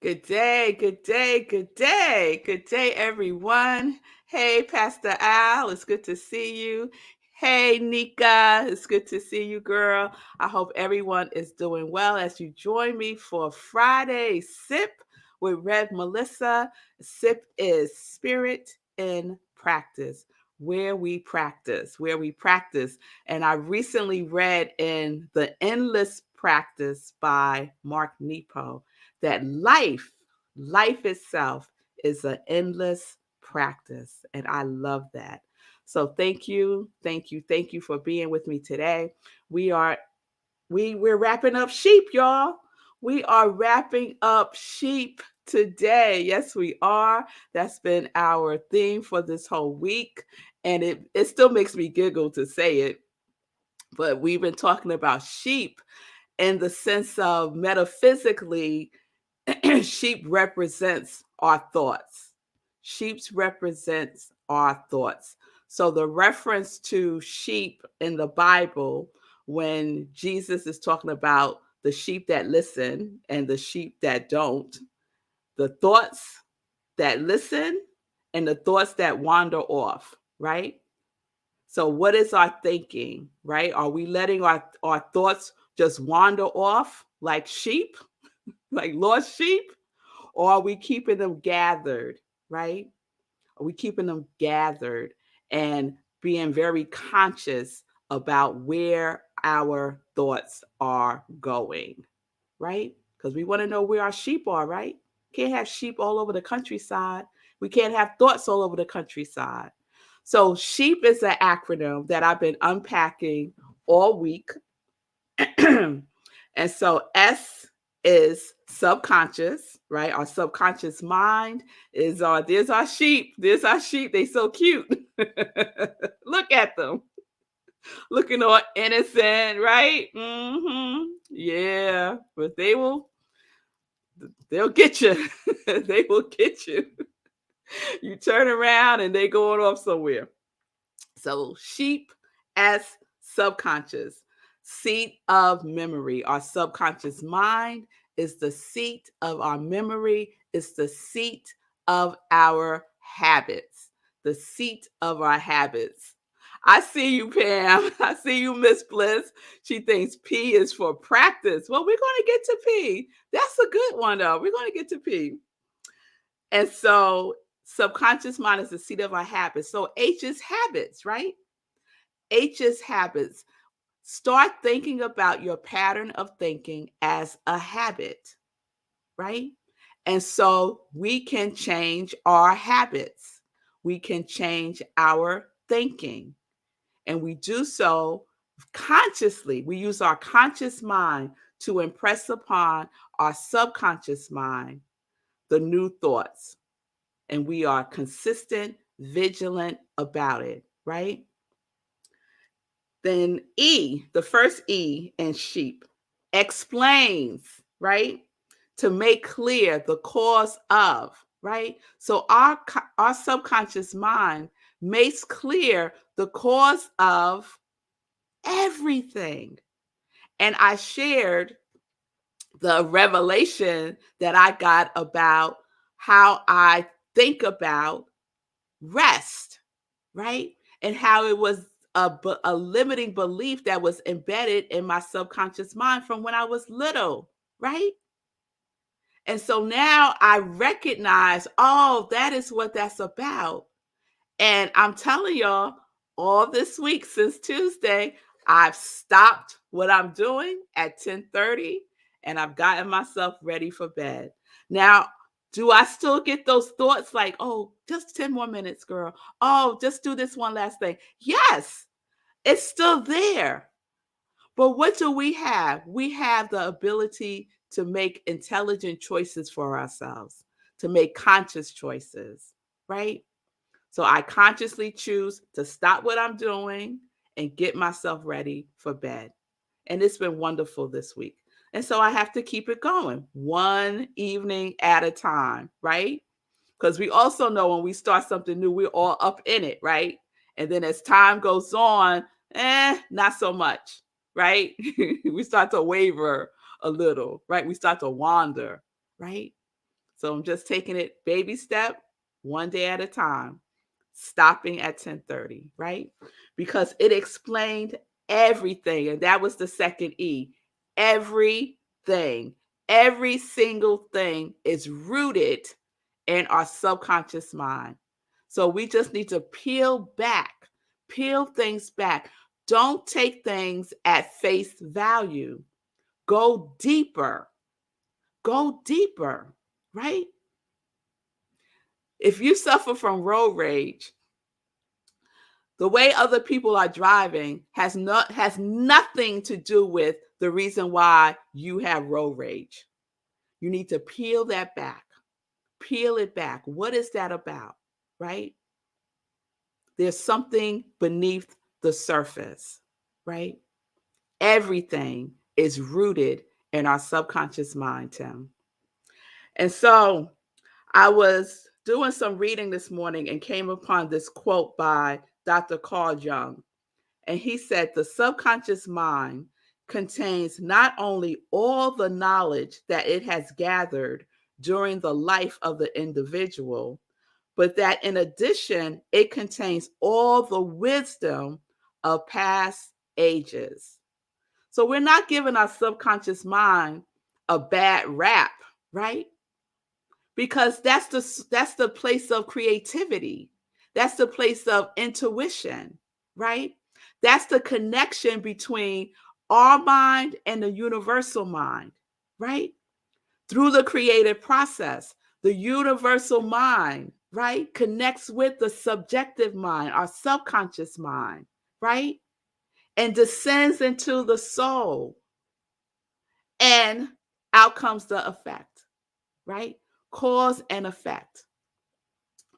Good day, good day, good day. Good day, everyone. Hey, Pastor Al, it's good to see you. Hey, Nika, it's good to see you, girl. I hope everyone is doing well as you join me for Friday Sip with Rev Melissa. Sip is spirit in practice, where we practice. And I recently read in The Endless Practice by Mark Nepo that life itself is an endless practice. And I love that. So thank you for being with me today. We are we're wrapping up sheep, y'all. We are wrapping up sheep today. Yes, we are. That's been our theme for this whole week. And it still makes me giggle to say it. But we've been talking about sheep in the sense of metaphysically sheep represents our thoughts. Sheep represents our thoughts. So the reference to sheep in the Bible, when Jesus is talking about the sheep that listen and the sheep that don't, the thoughts that listen and the thoughts that wander off, right? So what is our thinking, right? Are we letting our thoughts just wander off like sheep, like lost sheep? Or are we keeping them gathered, right? Are we keeping them gathered and being very conscious about where our thoughts are going, right? Because we want to know where our sheep are, right? Can't have sheep all over the countryside. We can't have thoughts all over the countryside. So, sheep is an acronym that I've been unpacking all week. And so S is subconscious, right? Our subconscious mind is there's our sheep. There's our sheep. They so cute. Look at them. Looking all innocent, right? Yeah. But they'll get you. They will get you. You turn around and they going off somewhere. So sheep as subconscious, seat of memory. Our subconscious mind is the seat of our memory, it's the seat of our habits, the seat of our habits. I see you, Pam. I see you, Miss Bliss. She thinks P is for practice. Well, we're going to get to P. That's a good one, though. We're going to get to P. And so, subconscious mind is the seat of our habits. So, H is habits, right? H is habits. Start thinking about your pattern of thinking as a habit, right? And so we can change our habits. We can change our thinking. And we do so consciously. We use our conscious mind to impress upon our subconscious mind the new thoughts. And we are consistent, vigilant about it, right? Then E, the first E in sheep, explains, right? To make clear the cause of, right? So our subconscious mind makes clear the cause of everything. And I shared the revelation that I got about how I think about rest, right? And how it was a limiting belief that was embedded in my subconscious mind from when I was little, right? And so now I recognize, oh, that is what that's about. And I'm telling y'all, all this week since Tuesday, I've stopped what I'm doing at 10:30 and I've gotten myself ready for bed. Now, do I still get those thoughts like, oh, just 10 more minutes, girl? Oh, just do this one last thing. Yes, it's still there. But what do we have? We have the ability to make intelligent choices for ourselves, to make conscious choices, right? So I consciously choose to stop what I'm doing and get myself ready for bed. And it's been wonderful this week. And so I have to keep it going one evening at a time, right? Because we also know when we start something new, we're all up in it, right? And then as time goes on, not so much, right? We start to waver a little, right? We start to wander, right? So I'm just taking it baby step, one day at a time, stopping at 10:30, right? Because it explained everything. And that was the second E. Everything, every single thing is rooted in our subconscious mind. So we just need to peel things back. Don't take things at face value. Go deeper, right? If you suffer from road rage, the way other people are driving has nothing to do with the reason why you have road rage. You need to peel that back. Peel it back. What is that about? Right? There's something beneath the surface, right? Everything is rooted in our subconscious mind, Tim. And so I was doing some reading this morning and came upon this quote by Dr. Carl Jung. And he said, the subconscious mind contains not only all the knowledge that it has gathered during the life of the individual, but that in addition, it contains all the wisdom of past ages. So we're not giving our subconscious mind a bad rap, right? Because that's the place of creativity. That's the place of intuition, right? That's the connection between our mind and the universal mind, right? Through the creative process, the universal mind, right, connects with the subjective mind, our subconscious mind, right? And descends into the soul. And out comes the effect, right? Cause and effect.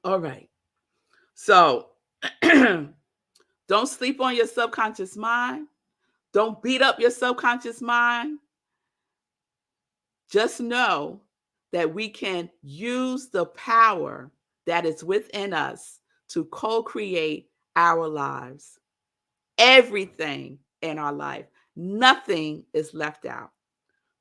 All right. So don't sleep on your subconscious mind. Don't beat up your subconscious mind. Just know that we can use the power that is within us to co-create our lives. Everything in our life. Nothing is left out.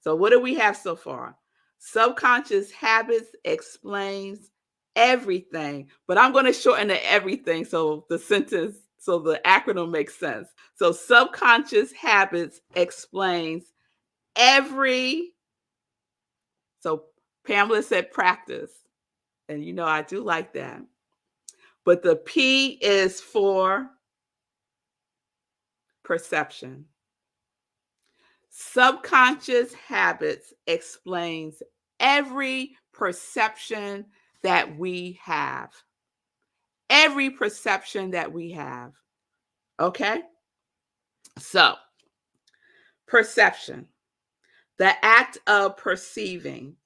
So what do we have so far? Subconscious habits explains everything, but I'm going to shorten the everything so the acronym makes sense. So subconscious habits explains every, so Pamela said practice, and I do like that. But the P is for perception. Subconscious habits explains every perception that we have. Every perception that we have. Okay? So, perception, the act of perceiving,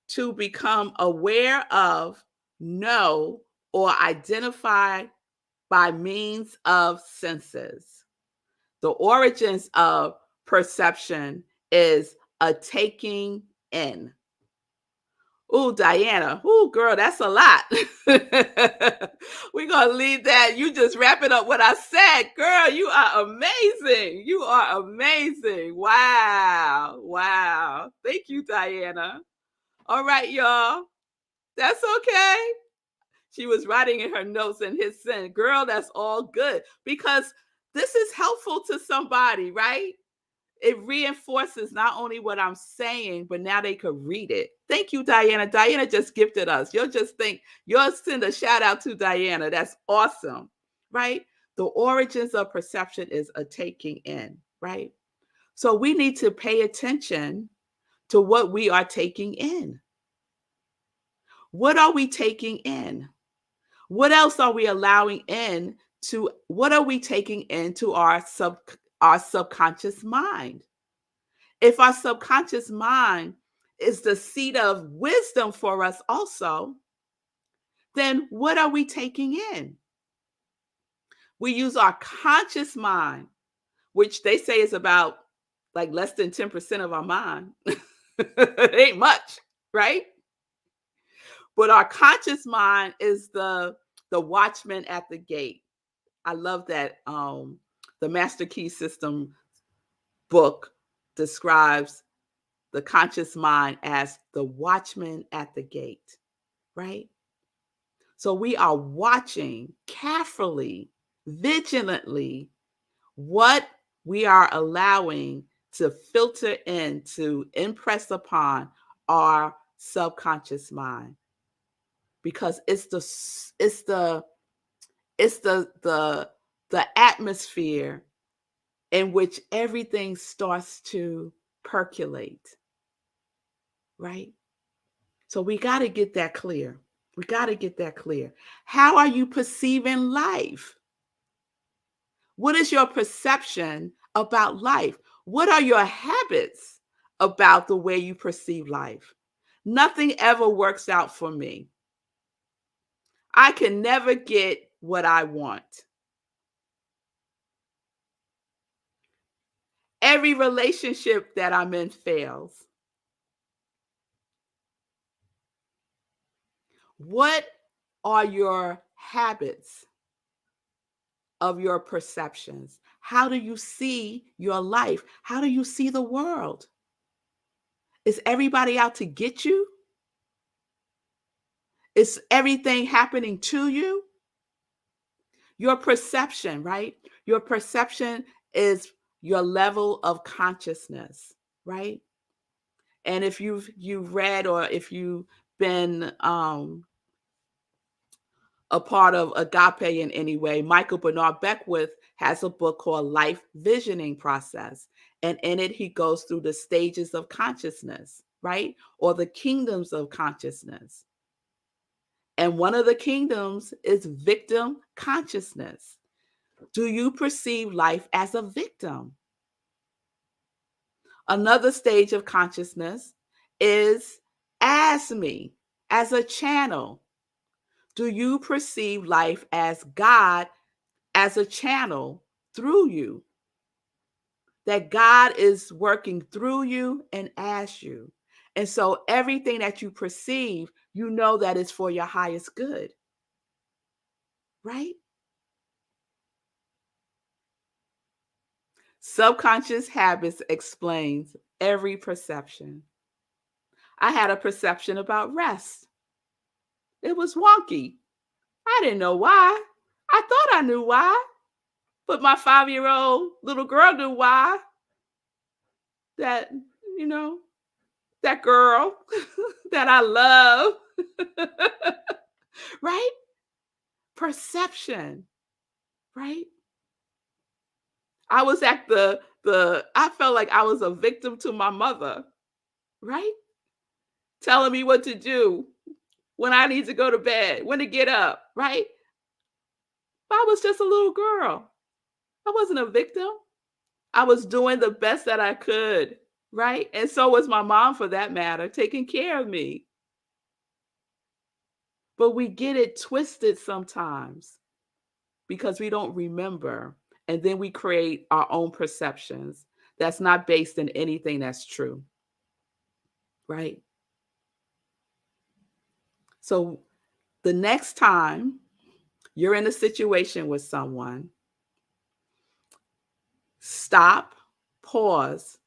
to become aware of, know, or identify by means of senses. The origins of perception is a taking in. Ooh, Diana. Ooh, girl, that's a lot. We're going to leave that. You just wrapping up what I said. Girl, you are amazing. You are amazing. Wow. Wow. Thank you, Diana. All right, y'all. That's okay. She was writing in her notes and his sin. Girl, that's all good because this is helpful to somebody, right? It reinforces not only what I'm saying, but now they could read it. Thank you, Diana. Diana just gifted us. You'll send a shout out to Diana. That's awesome, right? The origins of perception is a taking in, right? So we need to pay attention to what we are taking in. What are we taking in? What else are we allowing in what are we taking into our subconscious mind? If our subconscious mind is the seat of wisdom for us also, then what are we taking in? We use our conscious mind, which they say is about like less than 10% of our mind. It ain't much, right? But our conscious mind is the watchman at the gate. I love that the Master Key System book describes the conscious mind as the watchman at the gate, right? So we are watching carefully, vigilantly, what we are allowing to filter in, to impress upon our subconscious mind, because it's the atmosphere in which everything starts to percolate, right? So we got to get that clear. We got to get that clear. How are you perceiving life? What is your perception about life? What are your habits about the way you perceive life? Nothing ever works out for me. I can never get what I want. Every relationship that I'm in fails. What are your habits of your perceptions? How do you see your life? How do you see the world? Is everybody out to get you? Is everything happening to you? Your perception, right? Your perception is your level of consciousness, right? And if you've read, or if you've been a part of Agape in any way, Michael Bernard Beckwith has a book called Life Visioning Process. And in it, he goes through the stages of consciousness, right? Or the kingdoms of consciousness. And one of the kingdoms is victim consciousness. Do you perceive life as a victim? Another stage of consciousness is as me, as a channel. Do you perceive life as God, as a channel through you? That God is working through you and as you. And so everything that you perceive, you know that is for your highest good, right? Subconscious habits explains every perception. I had a perception about rest. It was wonky. I didn't know why. I thought I knew why, but my 5-year-old little girl knew why. That, you know, that girl that I love, right? Perception, right? I was at I felt like I was a victim to my mother, right? Telling me what to do, when I need to go to bed, when to get up, right? I was just a little girl. I wasn't a victim. I was doing the best that I could, right? And so was my mom, for that matter, taking care of me. But we get it twisted sometimes because we don't remember. And then we create our own perceptions that's not based in anything that's true, right? So the next time you're in a situation with someone, stop, pause,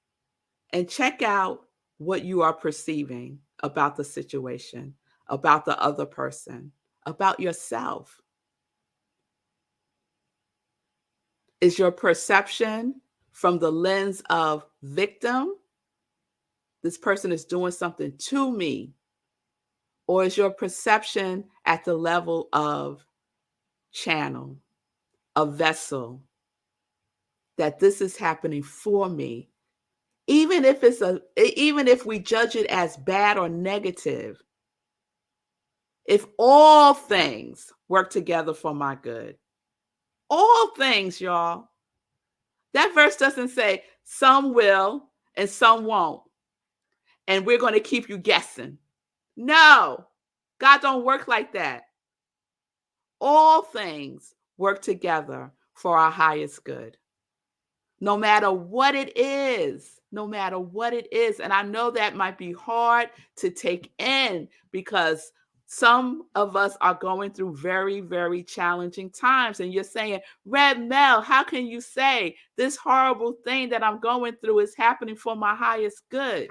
and check out what you are perceiving about the situation, about the other person, about yourself. Is your perception from the lens of victim? This person is doing something to me. Or is your perception at the level of channel, a vessel, that this is happening for me? Even if we judge it as bad or negative, if all things work together for my good, all things, y'all. That verse doesn't say some will and some won't, and we're going to keep you guessing. No, God don't work like that. All things work together for our highest good. No matter what it is, no matter what it is. And I know that might be hard to take in, because some of us are going through very, very challenging times. And you're saying, Red Mel, how can you say this horrible thing that I'm going through is happening for my highest good?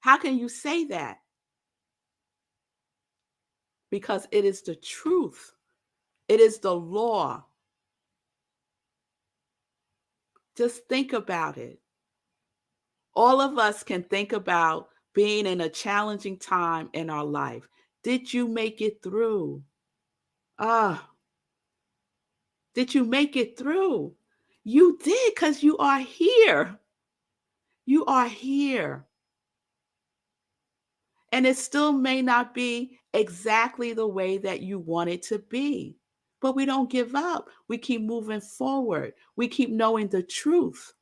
How can you say that? Because it is the truth. It is the law. Just think about it. All of us can think about being in a challenging time in our life. Did you make it through? Ah, did you make it through? You did because you are here. You are here. And it still may not be exactly the way that you want it to be. But we don't give up. We keep moving forward. We keep knowing the truth.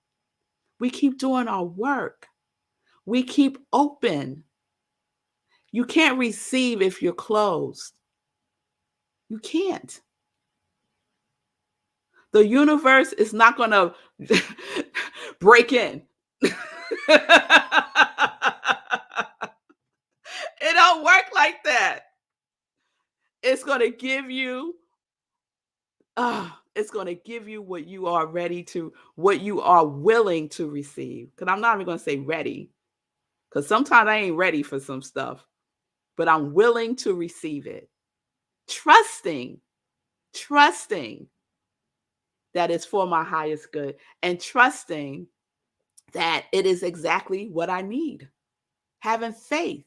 We keep doing our work. We keep open. You can't receive if you're closed. You can't. The universe is not going to break in. It don't work like that. It's going to give you it's going to give you what you are ready to, what you are willing to receive. Because I'm not even going to say ready, because sometimes I ain't ready for some stuff, but I'm willing to receive it. Trusting, trusting that it's for my highest good, and trusting that it is exactly what I need. Having faith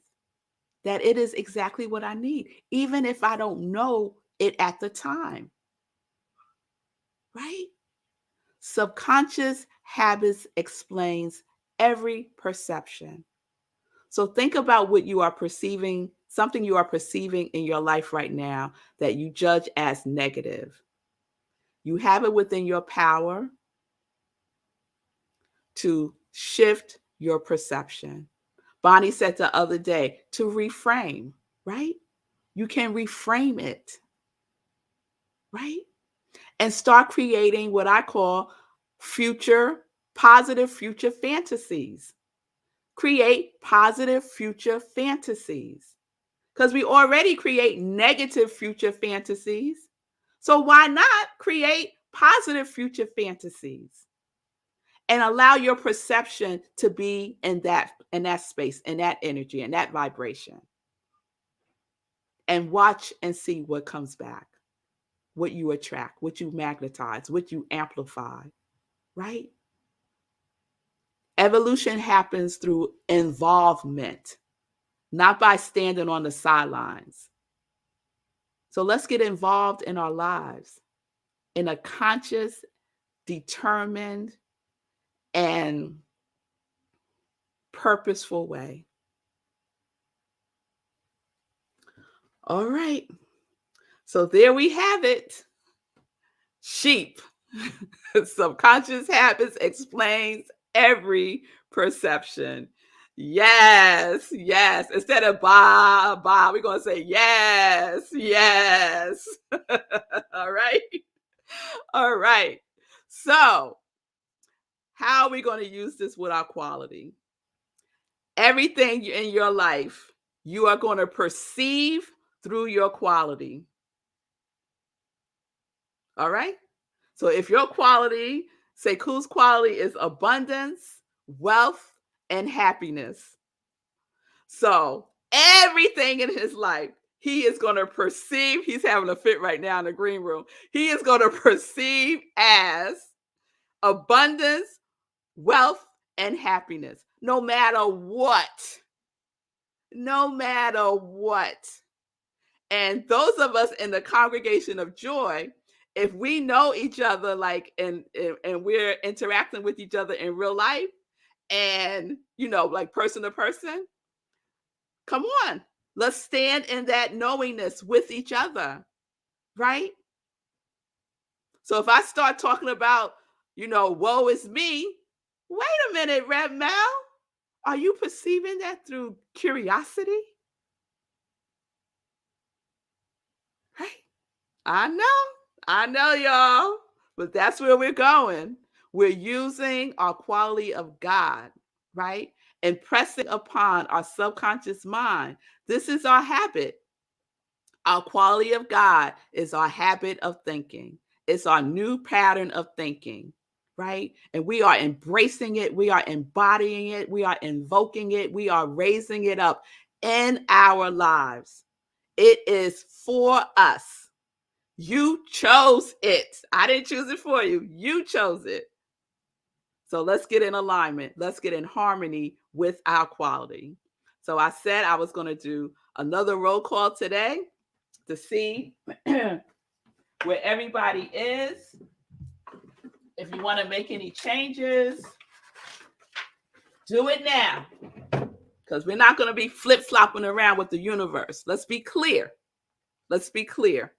that it is exactly what I need, even if I don't know it at the time, right? Subconscious habits explains every perception. So think about what you are perceiving, something you are perceiving in your life right now that you judge as negative. You have it within your power to shift your perception. Bonnie said the other day to reframe, right? You can reframe it, right? And start creating what I call positive future fantasies. Create positive future fantasies because we already create negative future fantasies. So why not create positive future fantasies and allow your perception to be in that space, in that energy, in that vibration, and watch and see what comes back, what you attract, what you magnetize, what you amplify, right? Evolution happens through involvement, not by standing on the sidelines. So let's get involved in our lives in a conscious, determined, and purposeful way. All right. So there we have it. Sheep. Subconscious habits explains every perception. Yes, yes. Instead of bah, bah, we're going to say yes, yes. All right. All right. So, how are we going to use this with our quality? Everything in your life, you are going to perceive through your quality. All right. So if your quality, Sekou's quality is abundance, wealth, and happiness. So everything in his life, he is going to perceive, he's having a fit right now in the green room. He is going to perceive as abundance, wealth, and happiness, no matter what. No matter what. And those of us in the congregation of joy, if we know each other, like, and we're interacting with each other in real life, and like person to person, come on, let's stand in that knowingness with each other, right? So if I start talking about, woe is me, wait a minute, Rev Mal, are you perceiving that through curiosity? Right? I know, y'all, but that's where we're going. We're using our quality of God, right? And pressing upon our subconscious mind. This is our habit. Our quality of God is our habit of thinking. It's our new pattern of thinking. right? And we are embracing it. We are embodying it. We are invoking it. We are raising it up in our lives. It is for us. You chose it. I didn't choose it for you. You chose it. So let's get in alignment. Let's get in harmony with our quality. So I said I was going to do another roll call today to see where everybody is. If you want to make any changes, do it now. Because we're not going to be flip-flopping around with the universe. Let's be clear. Let's be clear.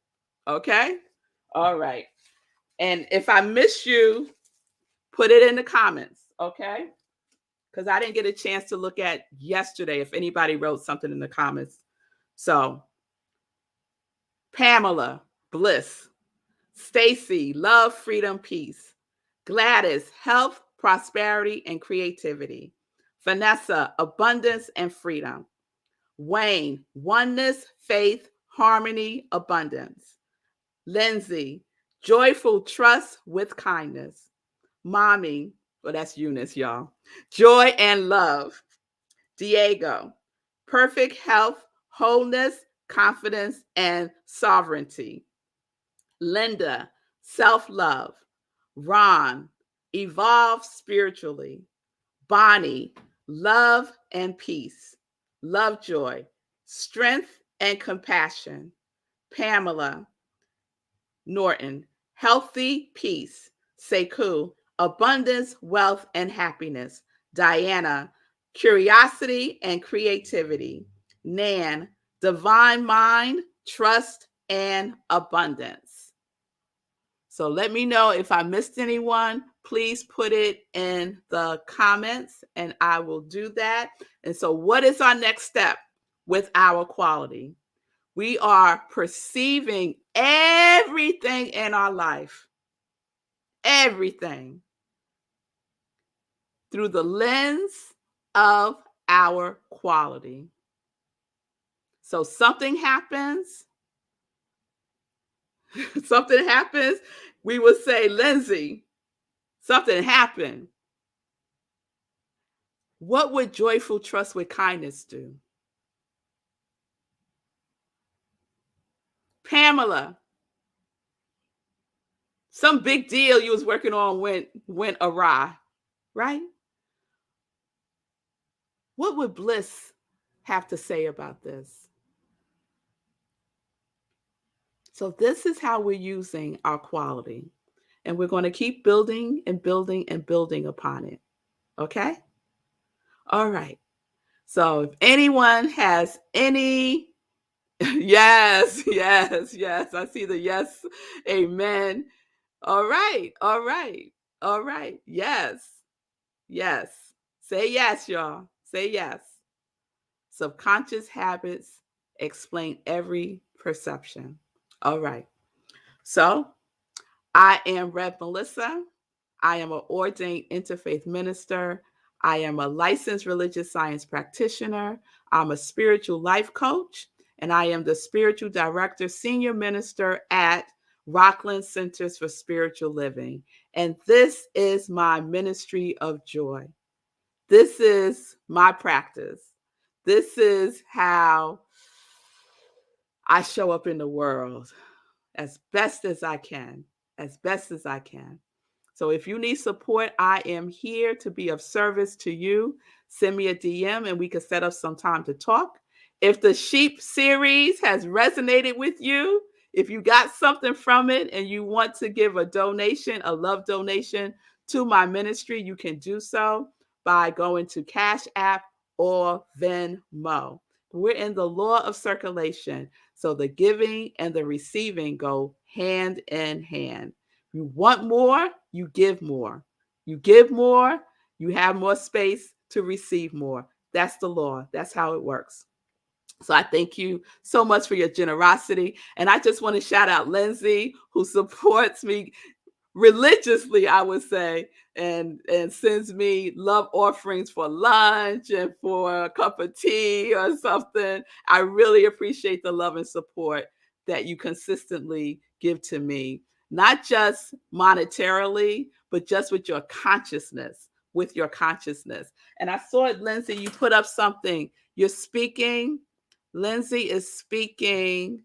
Okay? All right. And if I miss you, put it in the comments. Okay? Because I didn't get a chance to look at yesterday if anybody wrote something in the comments. So, Pamela, bliss. Stacy, love, freedom, peace. Gladys, health, prosperity, and creativity. Vanessa, abundance and freedom. Wayne, oneness, faith, harmony, abundance. Lindsay, joyful trust with kindness. Mommy, well, that's Eunice, y'all. Joy and love. Diego, perfect health, wholeness, confidence, and sovereignty. Linda, self-love. Ron, evolve spiritually. Bonnie, love and peace. Lovejoy, strength and compassion. Pamela Norton, healthy peace. Sekou, abundance, wealth, and happiness. Diana, curiosity and creativity. Nan, divine mind, trust, and abundance. So let me know if I missed anyone. Please put it in the comments and I will do that. And so what is our next step with our quality? We are perceiving everything in our life, everything, through the lens of our quality. So something happens, we would say, Lindsay, something happened. What would joyful trust with kindness do? Pamela, some big deal you was working on went awry, right? What would Bliss have to say about this? So this is how we're using our quality. And we're going to keep building and building and building upon it. Okay? All right. So if anyone has any, yes, yes, yes. I see the yes. Amen. All right. All right. All right. Yes. Yes. Say yes, y'all. Say yes. Subconscious habits explain every perception. All right. So I am Rev Melissa. I am an ordained interfaith minister. I am a licensed religious science practitioner. I'm a spiritual life coach, and I am the spiritual director, senior minister at Rockland Centers for Spiritual Living. And this is my ministry of joy. This is my practice. This is how I show up in the world as best as I can, as best as I can. So if you need support, I am here to be of service to you. Send me a DM and we can set up some time to talk. If the Sheep series has resonated with you, if you got something from it and you want to give a donation, a love donation to my ministry, you can do so by going to Cash App or Venmo. We're in the law of circulation. So the giving and the receiving go hand in hand. You want more, you give more. You give more, you have more space to receive more. That's the law. That's how it works. So I thank you so much for your generosity. And I just want to shout out Lindsay, who supports me religiously, I would say, and sends me love offerings for lunch and for a cup of tea or something. I really appreciate the love and support that you consistently give to me. not just monetarily, but just with your consciousness, And I saw it, Lindsay, you put up something. You're speaking. Lindsay is speaking.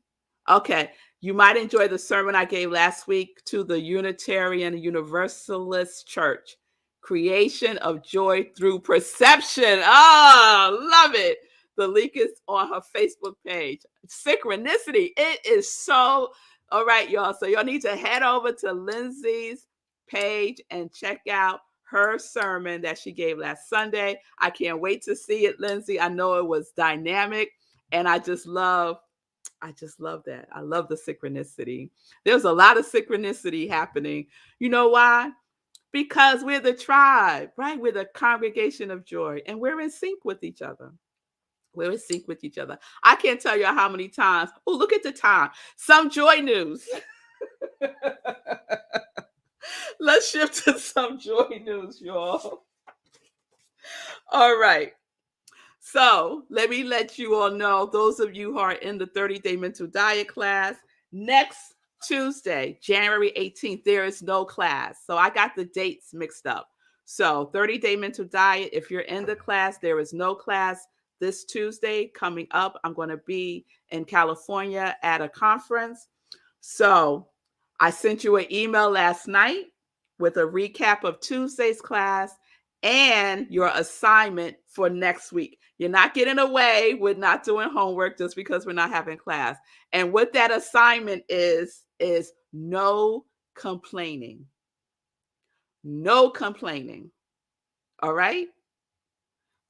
Okay. You might enjoy the sermon I gave last week to the Unitarian Universalist Church. Creation of joy through perception. Oh, love it. The link is on her Facebook page. Synchronicity. It is so, all right, y'all. So y'all need to head over to Lindsay's page and check out her sermon that she gave last Sunday. I can't wait to see it, Lindsay. I know it was dynamic, and I just love that. I love the synchronicity. There's a lot of synchronicity happening. You know why? Because we're the tribe, right? We're the congregation of joy, and we're in sync with each other. We're in sync with each other. I can't tell you how many times. Oh, look at the time. Some joy news. Let's shift to some joy news, y'all. All right. So let me let you all know, those of you who are in the 30-day mental diet class, next Tuesday, January 18th, there is no class. So I got the dates mixed up. So 30-day mental diet, if you're in the class, there is no class this Tuesday coming up. I'm going to be in California at a conference. So I sent you an email last night with a recap of Tuesday's class and your assignment for next week. You're not getting away with not doing homework just because we're not having class. And what that assignment is no complaining. No complaining. All right?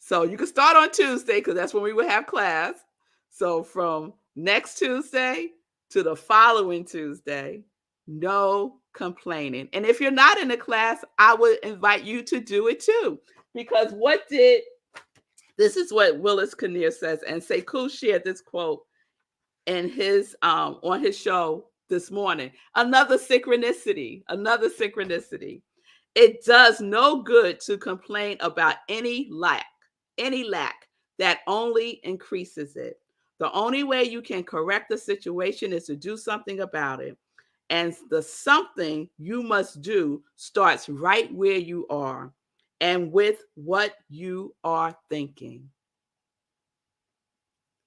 So you can start on Tuesday because that's when we will have class. So from next Tuesday to the following Tuesday, no complaining. And if you're not in the class, I would invite you to do it too. Because this is what Willis Kinnear says, and Sekou shared this quote in his on his show this morning. Another synchronicity. It does no good to complain about any lack that only increases it. The only way you can correct the situation is to do something about it. And the something you must do starts right where you are and with what you are thinking.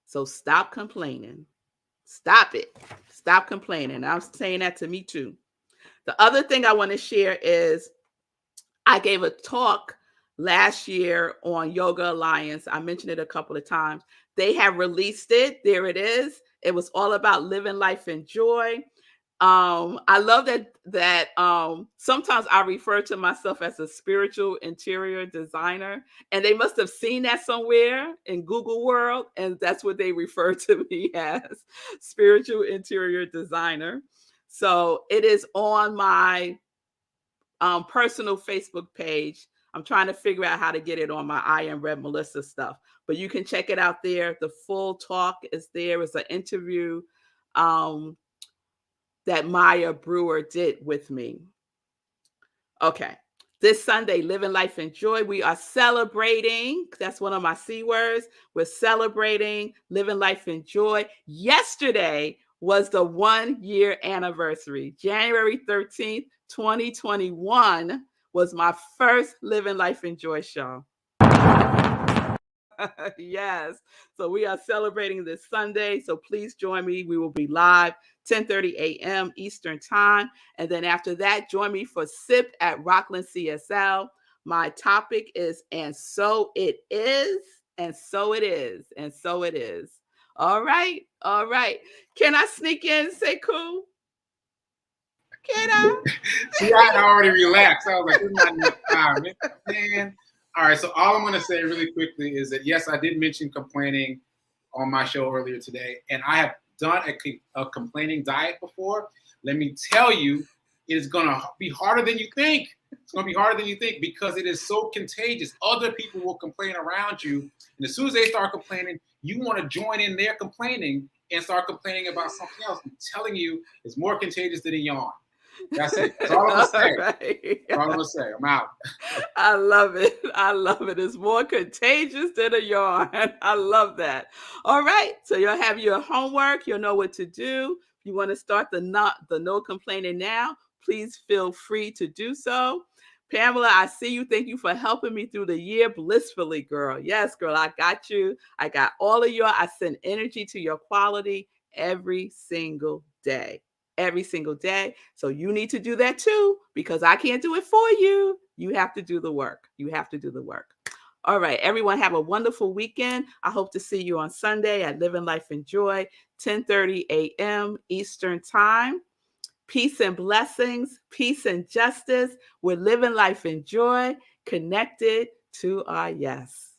So stop complaining. Stop it. Stop complaining. I'm saying that to me too. The other thing I want to share is I gave a talk last year on Yoga Alliance. I mentioned it a couple of times. They have released it. There it is. It was all about living life in joy. I love that sometimes I refer to myself as a spiritual interior designer, and they must have seen that somewhere in Google World, and that's what they refer to me as, spiritual interior designer. So it is on my personal Facebook page. I'm trying to figure out how to get it on my I Am Rev Melissa stuff, but you can check it out there. The full talk is there. It's an interview that Maya Brewer did with me. Okay. This Sunday, Living Life in Joy, we are celebrating. That's one of my C words. We're celebrating Living Life in Joy. Yesterday was the 1-year anniversary. January 13th, 2021 was my first Living Life in Joy show. Yes. So we are celebrating this Sunday. So please join me. We will be live 10:30 a.m. Eastern time. And then after that, join me for SIP at Rockland CSL. My topic is, and so it is, and so it is, and so it is. All right. All right. Can I sneak in, Sekou? Can I? See, I had already relaxed. I was like, "There's not enough time, man." All right, so all I'm going to say really quickly is that, yes, I did mention complaining on my show earlier today, and I have done a complaining diet before. Let me tell you, it is going to be harder than you think. It's going to be harder than you think because it is so contagious. Other people will complain around you, and as soon as they start complaining, you want to join in their complaining and start complaining about something else. I'm telling you, it's more contagious than a yawn. That's it. That's all I'm going to say. Right. That's all I'm going to say. I'm out. I love it. I love it. It's more contagious than a yarn. I love that. All right. So you'll have your homework. You'll know what to do. You want to start the no complaining now? Please feel free to do so. Pamela, I see you. Thank you for helping me through the year blissfully, girl. Yes, girl, I got you. I got all of your. I send energy to your quality every single day. Every single day. So you need to do that too, because I can't do it for you. You have to do the work. You have to do the work. All right, everyone, have a wonderful weekend. I hope to see you on Sunday at Living Life in Joy, 10:30 a.m. Eastern Time. Peace and blessings, peace and justice. We're living life in joy, connected to our yes.